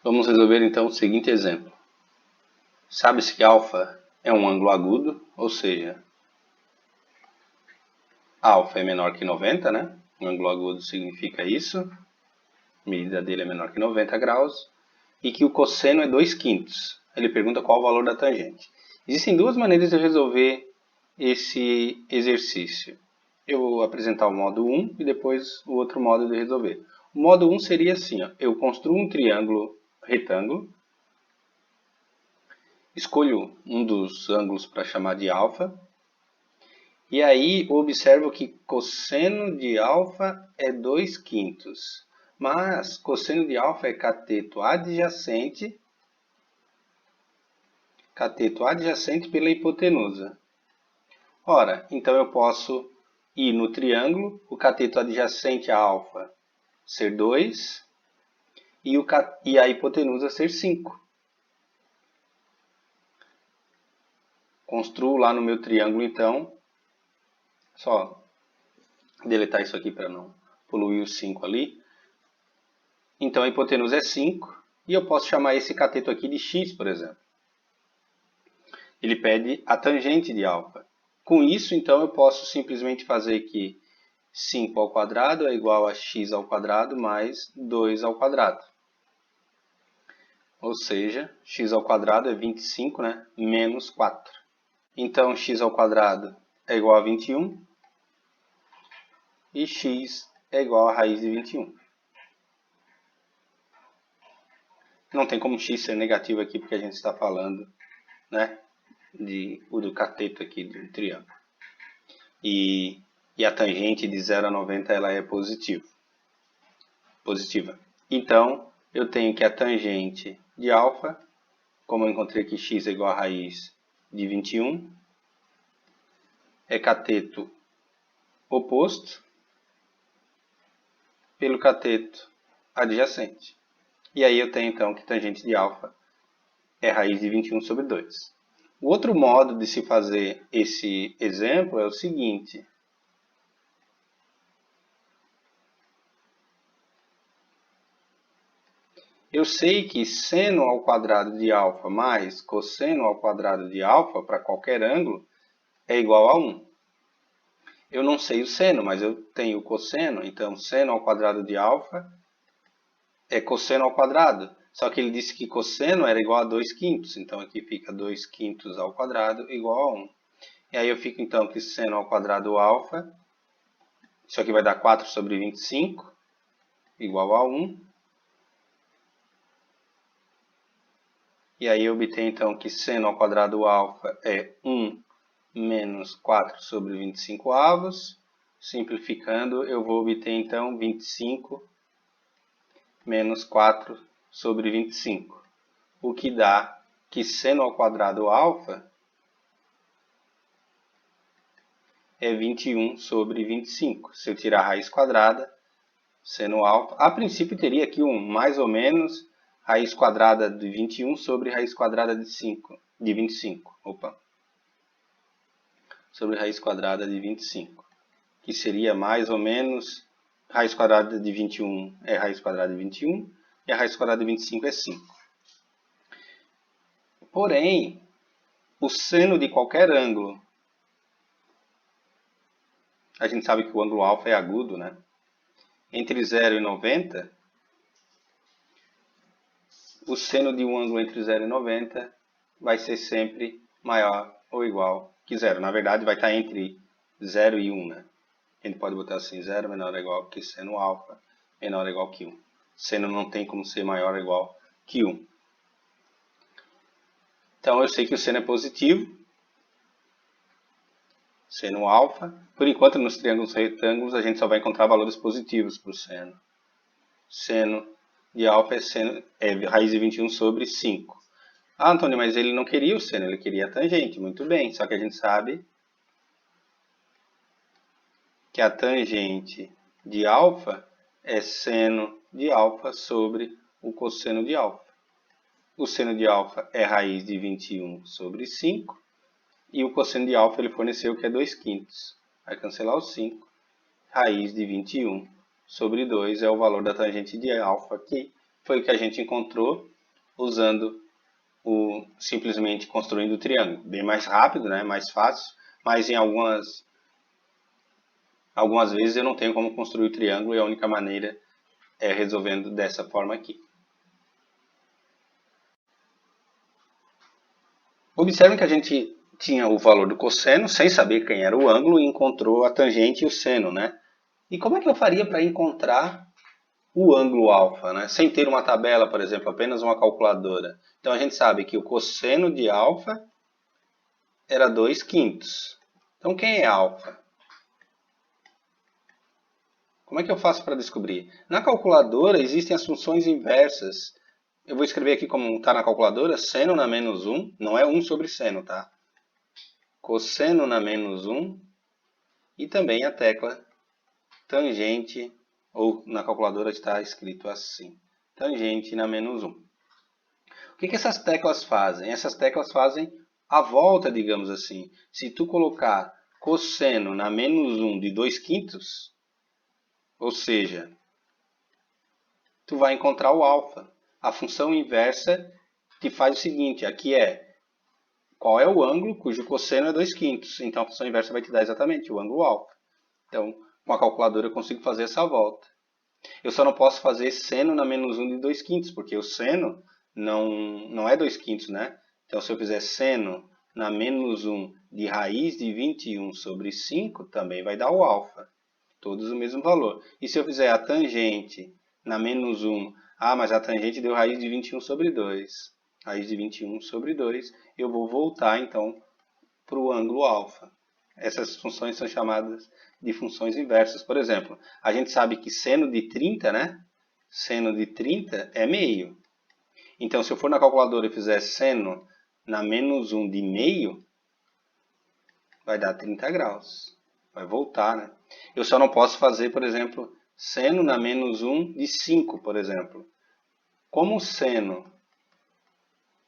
Vamos resolver então o seguinte exemplo. Sabe-se que α é um ângulo agudo, ou seja, α é menor que 90, né? Um ângulo agudo significa isso. A medida dele é menor que 90 graus. E que o cosseno é 2/5. Ele pergunta qual o valor da tangente. Existem duas maneiras de resolver esse exercício. Eu vou apresentar o modo 1 e depois o outro modo de resolver. O modo 1 seria assim, ó. Eu construo um triângulo retângulo, escolho um dos ângulos para chamar de α, e aí observo que cosseno de α é 2/5. Mas cosseno de α é cateto adjacente pela hipotenusa. Ora, então eu posso ir no triângulo, o cateto adjacente a α ser 2 e a hipotenusa ser 5. Construo lá no meu triângulo, então, só deletar isso aqui para não poluir o 5 ali. Então a hipotenusa é 5 e eu posso chamar esse cateto aqui de x, por exemplo. Ele pede a tangente de α. Com isso, então, eu posso simplesmente fazer que 5 ao quadrado é igual a x ao quadrado mais 2 ao quadrado. Ou seja, x ao quadrado é 25, né? Menos 4. Então, x ao quadrado é igual a 21 e x é igual a raiz de 21. Não tem como x ser negativo aqui porque a gente está falando, né, do cateto aqui do triângulo. E a tangente de 0 a 90 ela é positiva. Então, eu tenho que a tangente de α, como eu encontrei que x é igual a raiz de 21, é cateto oposto pelo cateto adjacente. E aí eu tenho então que tangente de α é raiz de 21 sobre 2. O outro modo de se fazer esse exemplo é o seguinte. Eu sei que seno ao quadrado de α mais cosseno ao quadrado de α para qualquer ângulo é igual a 1. Eu não sei o seno, mas eu tenho o cosseno, então seno ao quadrado de α é cosseno ao quadrado. Só que ele disse que cosseno era igual a 2/5, então aqui fica 2/5 ao quadrado igual a 1. E aí eu fico então que seno ao quadrado α, isso aqui vai dar 4 sobre 25, igual a 1. E aí eu obtenho então que seno ao quadrado α é 1 menos 4 sobre 25 avos. Simplificando, eu vou obter então 25 menos 4 sobre 25. O que dá que seno ao quadrado α é 21 sobre 25. Se eu tirar a raiz quadrada, seno α, a princípio teria aqui um mais ou menos raiz quadrada de 21 sobre raiz quadrada de 25. Sobre raiz quadrada de 25. Que seria mais ou menos raiz quadrada de 21 é raiz quadrada de 21 e a raiz quadrada de 25 é 5. Porém, o seno de qualquer ângulo, a gente sabe que o ângulo α é agudo, né? Entre 0 e 90, o seno de um ângulo entre 0 e 90 vai ser sempre maior ou igual que 0. Na verdade, vai estar entre 0 e 1, né? A gente pode botar assim, 0 menor ou igual que seno α, menor ou igual que 1. Seno não tem como ser maior ou igual que 1. Então, eu sei que o seno é positivo, seno α. Por enquanto, nos triângulos retângulos, a gente só vai encontrar valores positivos para o seno. Seno de α é raiz de 21 sobre 5. Ah, Antônio, mas ele não queria o seno, ele queria a tangente. Muito bem, só que a gente sabe que a tangente de α é seno de α sobre o cosseno de α. O seno de α é raiz de 21 sobre 5. E o cosseno de α ele forneceu que é 2/5. Vai cancelar o 5. Raiz de 21 sobre 2 é o valor da tangente de α aqui. foi o que a gente encontrou usando simplesmente construindo o triângulo. Bem mais rápido, né? Mais fácil, mas em algumas vezes eu não tenho como construir o triângulo e a única maneira é resolvendo dessa forma aqui. Observe que a gente tinha o valor do cosseno sem saber quem era o ângulo e encontrou a tangente e o seno, né? E como é que eu faria para encontrar o ângulo alfa, né? Sem ter uma tabela, por exemplo, apenas uma calculadora? Então a gente sabe que o cosseno de alfa era 2/5. Então quem é alfa? Como é que eu faço para descobrir? Na calculadora existem as funções inversas. Eu vou escrever aqui como está na calculadora, seno na menos 1, não é 1 sobre seno, tá? Cosseno na menos 1 e também a tecla tangente, ou na calculadora está escrito assim, tangente na menos 1. O que essas teclas fazem? Essas teclas fazem a volta, digamos assim. Se tu colocar cosseno na menos 1 de 2/5, ou seja, tu vai encontrar o alfa. A função inversa te faz o seguinte, aqui é qual é o ângulo cujo cosseno é 2/5. Então a função inversa vai te dar exatamente o ângulo alfa. Então, com a calculadora eu consigo fazer essa volta. Eu só não posso fazer seno na menos 1 de 2/5, porque o seno não é 2/5, né? Então, se eu fizer seno na menos 1 de raiz de 21 sobre 5, também vai dar o alfa. Todos o mesmo valor. E se eu fizer a tangente na menos 1, mas a tangente deu raiz de 21 sobre 2. Raiz de 21 sobre 2, eu vou voltar, então, para o ângulo alfa. Essas funções são chamadas de funções inversas. Por exemplo, a gente sabe que seno de 30, né? Seno de 30 é meio. Então, se eu for na calculadora e fizer seno na menos 1 de meio, vai dar 30 graus. Vai voltar, né? Eu só não posso fazer, por exemplo, seno na menos 1 de 5, por exemplo. Como seno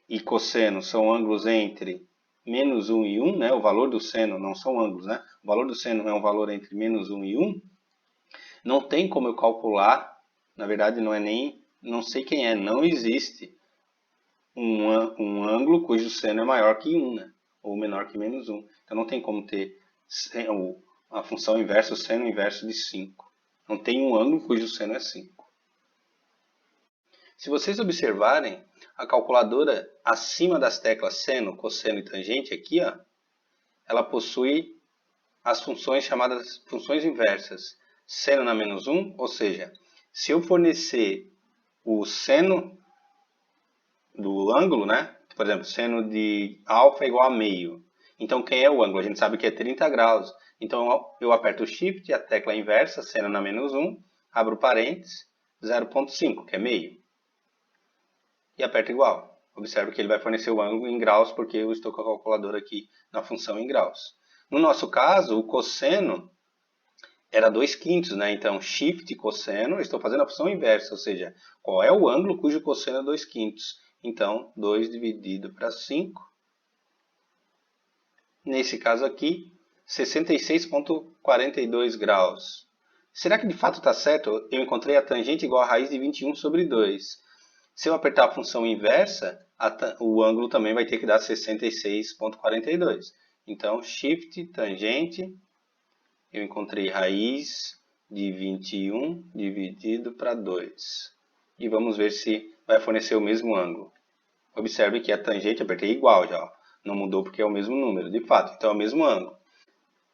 e cosseno são ângulos entre menos 1 e 1, né? O valor do seno não são ângulos, né? O valor do seno é um valor entre menos 1 e 1. Não tem como eu calcular, na verdade não sei quem é, não existe um ângulo cujo seno é maior que 1, né? Ou menor que menos 1. Então não tem como ter a função inversa, o seno inverso de 5. Não tem um ângulo cujo seno é 5. Se vocês observarem, a calculadora acima das teclas seno, cosseno e tangente aqui, ó, ela possui as funções chamadas funções inversas. Seno na menos 1, ou seja, se eu fornecer o seno do ângulo, né? Por exemplo, seno de alfa é igual a meio. Então, quem é o ângulo? A gente sabe que é 30 graus. Então, eu aperto o Shift, a tecla inversa, seno na menos 1, abro parênteses, 0,5, que é meio. E aperto igual. Observe que ele vai fornecer o ângulo em graus, porque eu estou com a calculadora aqui na função em graus. No nosso caso, o cosseno era 2/5, né? Então, Shift cosseno, eu estou fazendo a função inversa, ou seja, qual é o ângulo cujo cosseno é 2/5? Então, 2 dividido para 5. Nesse caso aqui, 66,42 graus. Será que de fato está certo? Eu encontrei a tangente igual a raiz de 21 sobre 2. Se eu apertar a função inversa, o ângulo também vai ter que dar 66,42. Então, Shift, tangente, eu encontrei raiz de 21 dividido para 2. E vamos ver se vai fornecer o mesmo ângulo. Observe que a tangente, apertei igual já, ó. Não mudou porque é o mesmo número, de fato, então é o mesmo ângulo.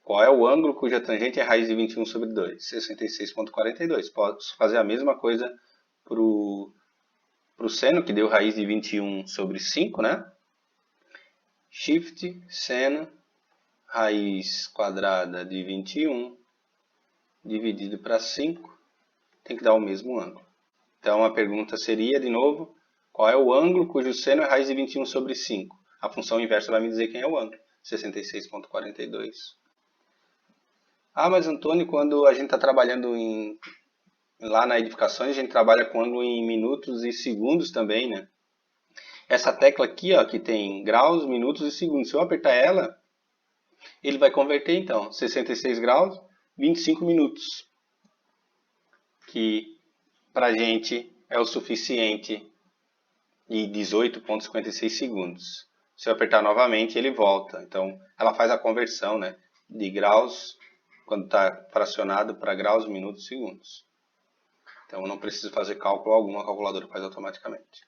Qual é o ângulo cuja tangente é raiz de 21 sobre 2? 66,42. Posso fazer a mesma coisa para o seno, que deu raiz de 21 sobre 5, né? Shift, seno, raiz quadrada de 21 dividido para 5, tem que dar o mesmo ângulo. Então a pergunta seria, de novo, qual é o ângulo cujo seno é raiz de 21 sobre 5? A função inversa vai me dizer quem é o ângulo, 66,42. Mas Antônio, quando a gente está trabalhando lá na edificações, a gente trabalha com ângulo em minutos e segundos também, né? Essa tecla aqui, ó, que tem graus, minutos e segundos, se eu apertar ela, ele vai converter então 66 graus, 25 minutos. Que pra gente é o suficiente de 18,56 segundos. Se eu apertar novamente, ele volta. Então, ela faz a conversão, né, de graus, quando está fracionado, para graus, minutos, segundos. Então, eu não preciso fazer cálculo algum, a calculadora faz automaticamente.